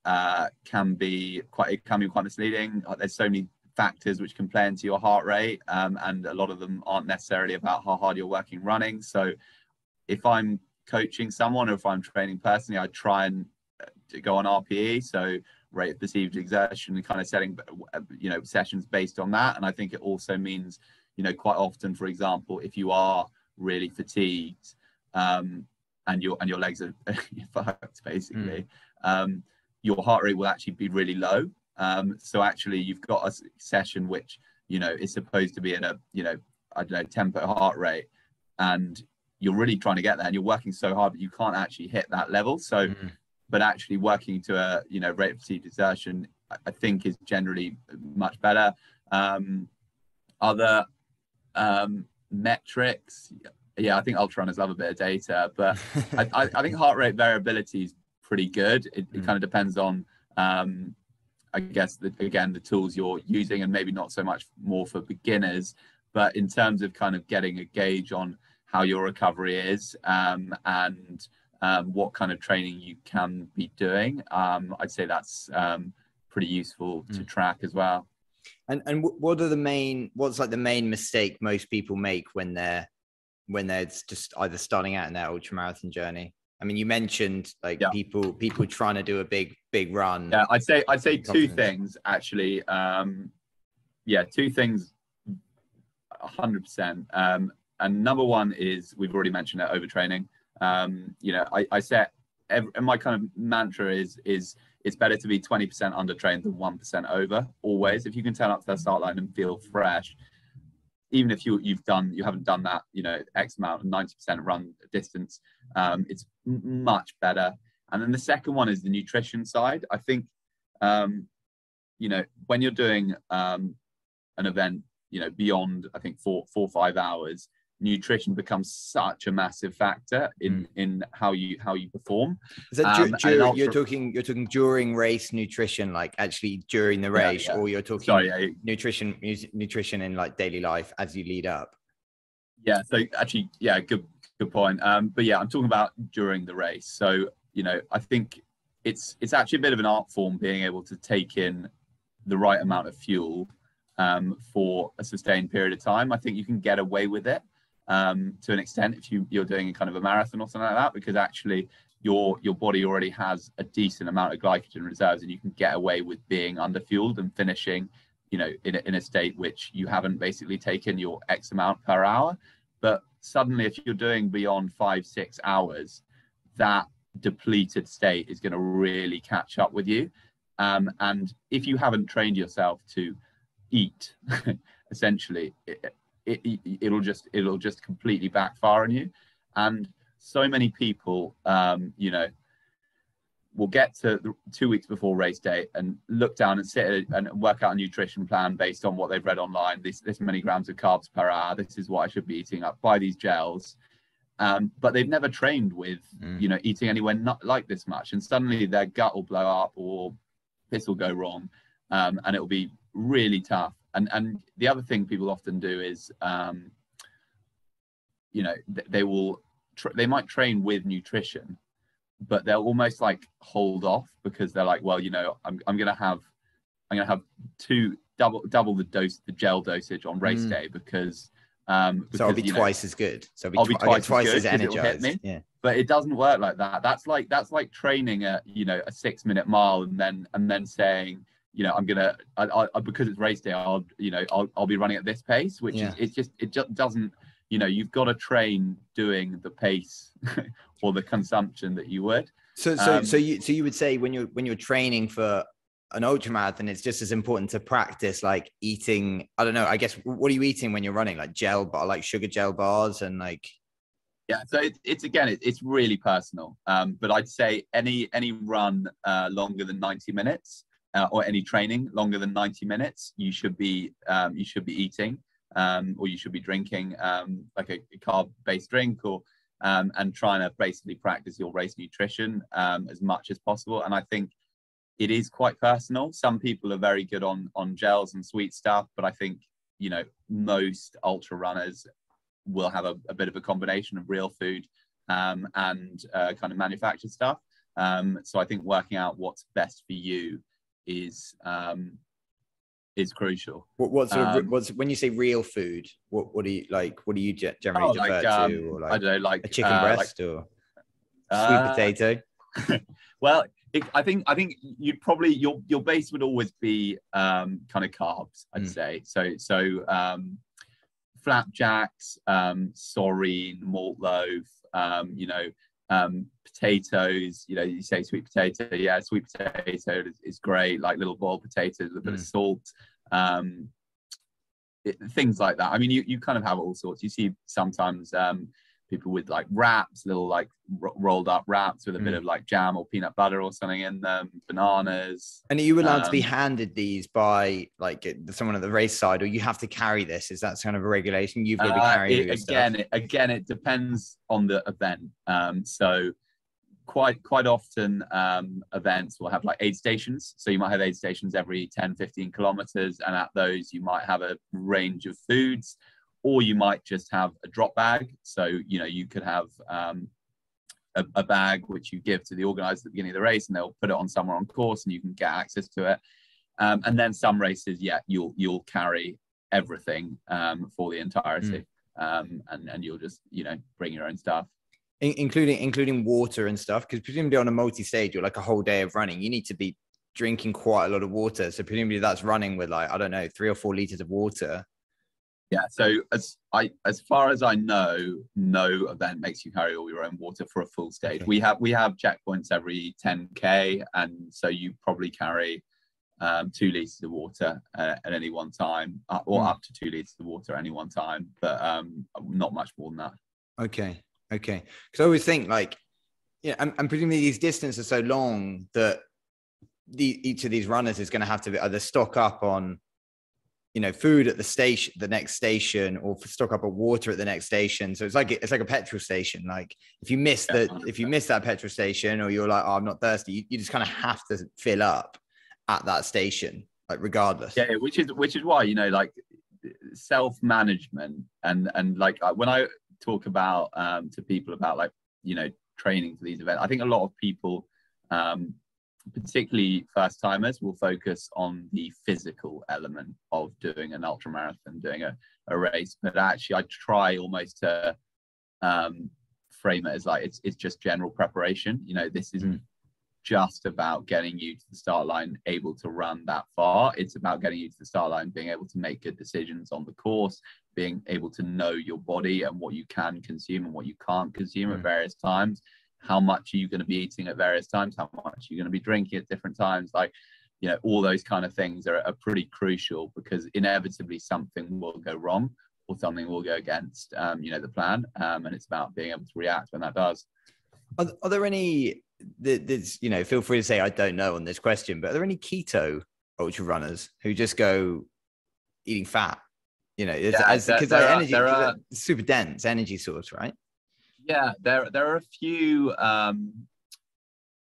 can be quite misleading. There's so many factors which can play into your heart rate, and a lot of them aren't necessarily about how hard you're working running. So if I'm coaching someone or if I'm training personally, I try and to go on RPE, so rate of perceived exertion, and kind of setting, you know, sessions based on that. And I think it also means, you know, quite often, for example, if you are really fatigued, and your legs are fucked, basically, your heart rate will actually be really low. So actually, you've got a session which, you know, is supposed to be at a, you know, I don't know, tempo heart rate, and you're really trying to get there, and you're working so hard, but you can't actually hit that level. So, but actually working to a, you know, rate of perceived exertion, I think is generally much better. Other metrics, yeah, I think ultra runners love a bit of data, but I think heart rate variability is pretty good. It kind of depends on, I guess, the tools you're using, and maybe not so much more for beginners, but in terms of kind of getting a gauge on how your recovery is, and what kind of training you can be doing, I'd say that's pretty useful to track as well.
And what's like the main mistake most people make when they're just either starting out in their ultramarathon journey? I mean, you mentioned like people trying to do a big run.
Yeah, I'd say two things actually. Two things, 100%. And number one is, we've already mentioned it, overtraining. You know, I set my kind of mantra is it's better to be 20% undertrained than 1% over, always. If you can turn up to that start line and feel fresh, even if you haven't done that, you know, X amount, 90% run distance, it's much better. And then the second one is the nutrition side. I think, you know, when you're doing an event, you know, beyond, I think 4 or 5 hours, nutrition becomes such a massive factor in how you perform.
Is that you're talking during race nutrition, like actually during the race, or you're talking nutrition in like daily life as you lead up?
Yeah, so actually, yeah, good point. But yeah, I'm talking about during the race. So, you know, I think it's actually a bit of an art form being able to take in the right amount of fuel for a sustained period of time. I think you can get away with it to an extent if you're doing a kind of a marathon or something like that, because actually your body already has a decent amount of glycogen reserves, and you can get away with being underfueled and finishing, you know, in a state which you haven't basically taken your X amount per hour. But suddenly, if you're doing beyond 5-6 hours, that depleted state is going to really catch up with you. And if you haven't trained yourself to eat, essentially, it'll just completely backfire on you. And so many people, you know, will get to 2 weeks before race day and look down and sit and work out a nutrition plan based on what they've read online. This many grams of carbs per hour. This is what I should be eating. Up buy these gels, but they've never trained with you know, eating anywhere not like this much. And suddenly their gut will blow up, or this will go wrong, and it will be really tough. And the other thing people often do is, you know, they might train with nutrition, but they'll almost like hold off because they're like, well, you know, I'm gonna have double the gel dosage on race day because so
I'll be twice as good. So I'll be twice as energized. Yeah.
But it doesn't work like that. That's like training a, you know, a 6-minute mile and then saying, you know, because it's race day, I'll be running at this pace, which is it just doesn't, you know, you've got to train doing the pace or the consumption that you would. So you would say when you're training for an ultramarathon, it's just as important to practice like eating, I don't know, I guess, what are you eating when you're running? Like like sugar gel bars and like. Yeah, so it's really personal. But I'd say any run longer than 90 minutes or any training longer than 90 minutes, you should be eating. Or you should be drinking like a carb-based drink, or and trying to basically practice your race nutrition as much as possible. And I think it is quite personal. Some people are very good on gels and sweet stuff, but I think, you know, most ultra runners will have a bit of a combination of real food and kind of manufactured stuff. So I think working out what's best for you is crucial.
What's when you say real food, what do you like? What do you generally defer to? Or like, I don't know, like a chicken breast or sweet potato.
Well, I think you'd probably your base would always be kind of carbs, I'd say. So flapjacks, sorreen, malt loaf, you know, potatoes, you know, you say sweet potato. Yeah, sweet potato is great, like little boiled potatoes with a bit of salt, things like that. I mean, you kind of have all sorts. You see sometimes people with like wraps, little like rolled up wraps with a bit of like jam or peanut butter or something in them, bananas.
And are you allowed to be handed these by like someone at the race side, or you have to carry this? Is that kind of a regulation? You've got to be carrying it
again, it depends on the event. So quite often events will have like aid stations. So you might have aid stations every 10-15 kilometers, and at those you might have a range of foods, or you might just have a drop bag. So, you know, you could have a bag which you give to the organizer at the beginning of the race, and they'll put it on somewhere on course and you can get access to it. And then some races, you'll carry everything for the entirety. And you'll just, you know, bring your own stuff.
Including water and stuff, because presumably on a multi-stage or like a whole day of running, you need to be drinking quite a lot of water. So presumably that's running with like, I don't know, 3 or 4 liters of water.
Yeah, so as far as I know, no event makes you carry all your own water for a full stage. Okay. We have checkpoints every 10K, and so you probably carry 2 liters of water at any one time, or up to 2 liters of water at any one time, but not much more than that.
Okay. Because I always think like, yeah, and presumably these distances are so long that each of these runners is going to have to either stock up on, food at the station, the next station, or stock up of water at the next station. So it's like a petrol station. Like if you miss that petrol station, or you're like, oh, I'm not thirsty, you just kind of have to fill up at that station, like regardless.
Yeah, which is why, like self-management and like when I talk about to people about like, training for these events, I think a lot of people, particularly first timers, will focus on the physical element of doing an ultra marathon, doing a race. But actually I try almost to frame it as like it's just general preparation. This isn't just about getting you to the start line able to run that far. It's about getting you to the start line being able to make good decisions on the course, being able to know your body and what you can consume and what you can't consume at various times. How much are you going to be eating at various times? How much are you going to be drinking at different times? Like, all those kind of things are pretty crucial, because inevitably something will go wrong or something will go against, the plan. And it's about being able to react when that does.
Are there any, feel free to say I don't know on this question, but are there any keto ultra runners who just go eating fat? Because energy, super dense energy source, right?
Yeah, there are a few.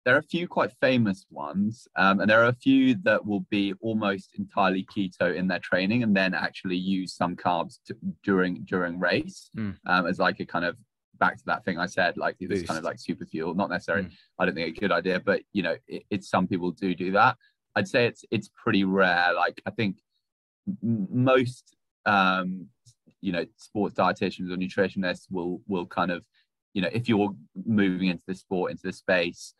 There are a few quite famous ones, and there are a few that will be almost entirely keto in their training, and then actually use some carbs during race, as like a kind of, back to that thing I said, like this kind of like super fuel. Not necessarily, I don't think a good idea, but it's some people do that. I'd say it's pretty rare. Like I think most sports dietitians or nutritionists will kind of, if you're moving into the sport, into the space,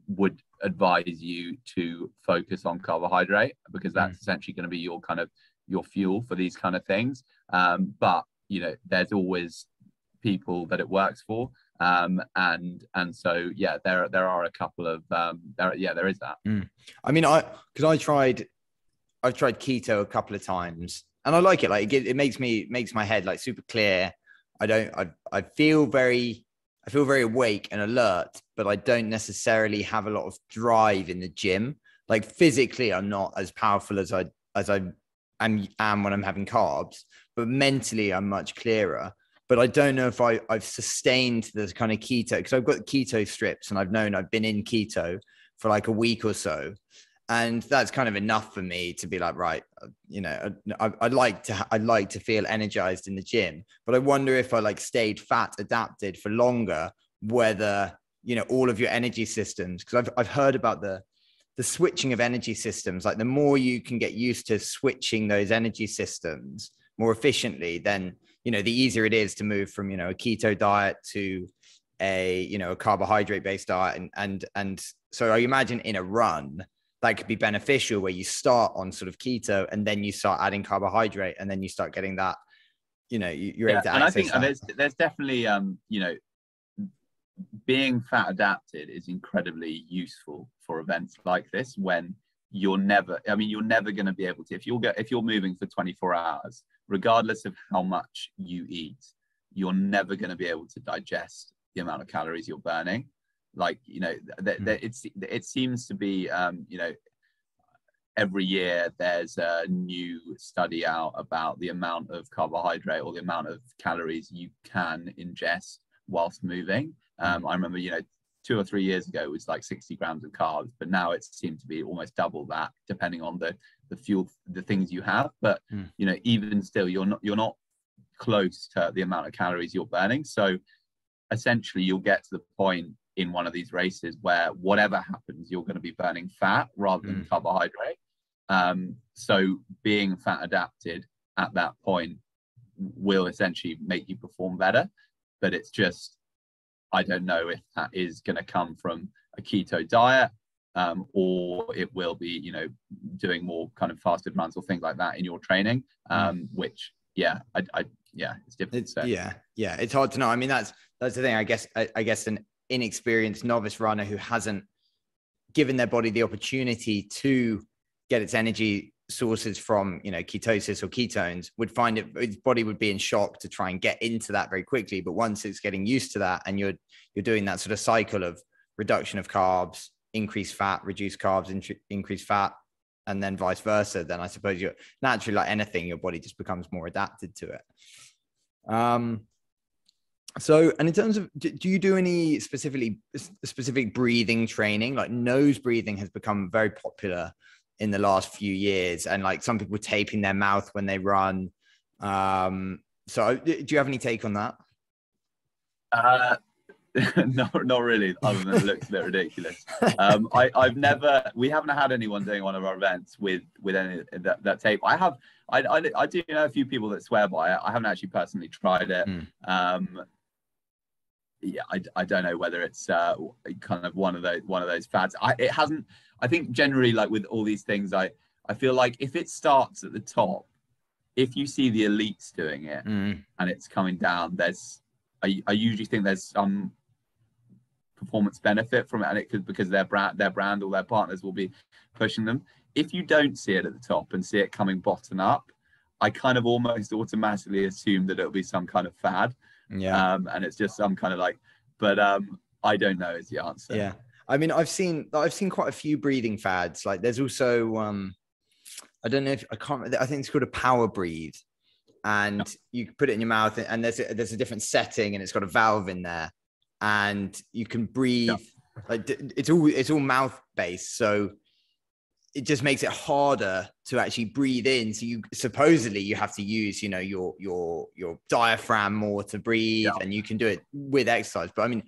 would advise you to focus on carbohydrate, because that's essentially going to be your kind of your fuel for these kind of things. But there's always people that it works for, and so there are a couple of there is that.
I mean, I've tried keto a couple of times, and I like it. Like it makes my head like super clear. I feel very awake and alert, but I don't necessarily have a lot of drive in the gym. Like physically, I'm not as powerful as I am when I'm having carbs, but mentally I'm much clearer. But I don't know if I've sustained this kind of keto, because I've got keto strips and I've been in keto for like a week or so. And that's kind of enough for me to be like, right, I'd like to feel energized in the gym, but I wonder if I like stayed fat adapted for longer, whether, all of your energy systems, because I've heard about the switching of energy systems. Like the more you can get used to switching those energy systems more efficiently, then, the easier it is to move from, a keto diet to a carbohydrate based diet. And so I imagine in a run, that could be beneficial, where you start on sort of keto and then you start adding carbohydrate, and then you start getting that, you're able to access. And I think
there's definitely, being fat adapted is incredibly useful for events like this, when you're never going to be able to, if you're moving for 24 hours, regardless of how much you eat, you're never going to be able to digest the amount of calories you're burning. Like, it seems to be, every year there's a new study out about the amount of carbohydrate or the amount of calories you can ingest whilst moving. I remember, 2 or 3 years ago it was like 60 grams of carbs, but now it seemed to be almost double that, depending on the fuel, the things you have. But even still, you're not close to the amount of calories you're burning. So essentially you'll get to the point in one of these races where whatever happens, you're going to be burning fat rather than carbohydrate. So being fat adapted at that point will essentially make you perform better. But it's just, I don't know if that is going to come from a keto diet, or it will be, doing more kind of fasted runs or things like that in your training, which, it's difficult to say.
Yeah, it's hard to know. I mean, that's the thing. I guess an inexperienced novice runner who hasn't given their body the opportunity to get its energy sources from, ketosis or ketones would find its body would be in shock to try and get into that very quickly. But once it's getting used to that, and you're doing that sort of cycle of reduction of carbs, increase fat, reduce carbs, increase fat, and then vice versa, then I suppose you're naturally, like anything, your body just becomes more adapted to it. So, and in terms of, do you do any specific breathing training? Like nose breathing has become very popular in the last few years, and like some people taping their mouth when they run. So do you have any take on that?
Not really, other than it looks a bit ridiculous. We haven't had anyone doing one of our events with any that tape. I do know a few people that swear by it. I haven't actually personally tried it. Yeah, I don't know whether it's kind of one of those fads. I think generally, like with all these things, I feel like if it starts at the top, if you see the elites doing it and it's coming down, I usually think there's some performance benefit from it, and it could, because their brand or their partners will be pushing them. If you don't see it at the top and see it coming bottom up, I kind of almost automatically assume that it'll be some kind of fad. Yeah. And it's just some kind of like, but I don't know is the answer.
Yeah. I mean, I've seen quite a few breathing fads. Like there's also I don't know if I think it's called a power breathe, and you put it in your mouth, and there's a different setting, and it's got a valve in there, and you can breathe. Like it's all mouth based, so it just makes it harder to actually breathe in. So you have to use, your diaphragm more to breathe, and you can do it with exercise. But I mean,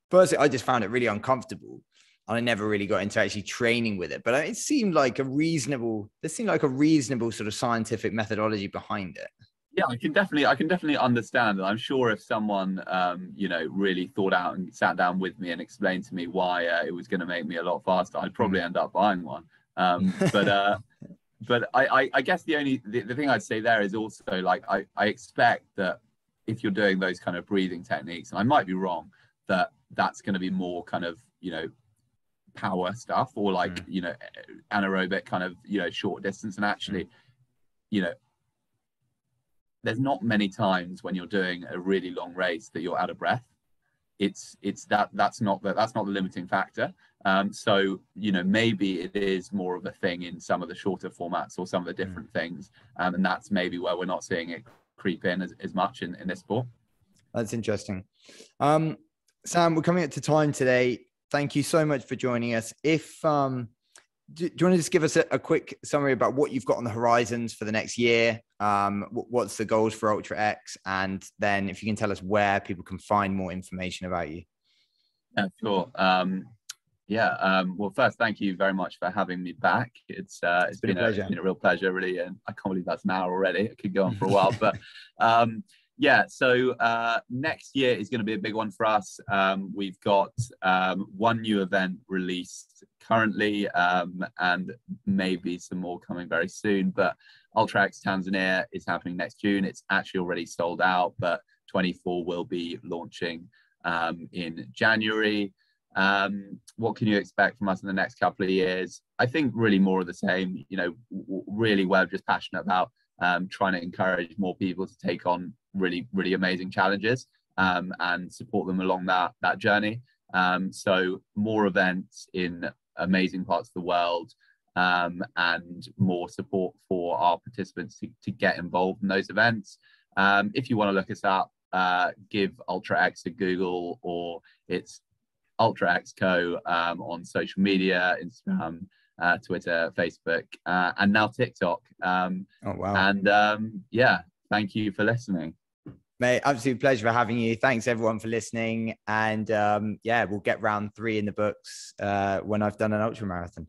personally, I just found it really uncomfortable, and I never really got into actually training with it. But it seemed like a reasonable sort of scientific methodology behind it.
Yeah, I can definitely understand that. I'm sure if someone, really thought out and sat down with me and explained to me why it was going to make me a lot faster, I'd probably end up buying one. But I guess the thing I'd say there is also, like, I expect that if you're doing those kind of breathing techniques, and I might be wrong, that's going to be more kind of, power stuff, or like, anaerobic kind of, short distance. And actually, there's not many times when you're doing a really long race that you're out of breath. That's not the limiting factor. So maybe it is more of a thing in some of the shorter formats or some of the different things, and that's maybe where we're not seeing it creep in as much in this sport.
That's interesting. Sam, we're coming up to time today. Thank you so much for joining us. Do you want to just give us a quick summary about what you've got on the horizons for the next year? What's the goals for Ultra X? And then if you can tell us where people can find more information about you.
Yeah, sure. Well, first, thank you very much for having me back. It's been a pleasure. It's been a real pleasure, really. And I can't believe that's an hour already. It could go on for a while, but so next year is going to be a big one for us. We've got one new event released currently, and maybe some more coming very soon. But Ultra X Tanzania is happening next June. It's actually already sold out, but 24 will be launching in January. What can you expect from us in the next couple of years? I think really more of the same. Really, we're just passionate about trying to encourage more people to take on really, really amazing challenges, and support them along that journey. So more events in amazing parts of the world, and more support for our participants to get involved in those events. If you want to look us up, give Ultra X a Google, or it's Ultra X Co on social media, Instagram, Twitter, Facebook, and now TikTok. Oh wow! And thank you for listening.
Mate, absolute pleasure for having you. Thanks everyone for listening. And we'll get round 3 in the books when I've done an ultra marathon.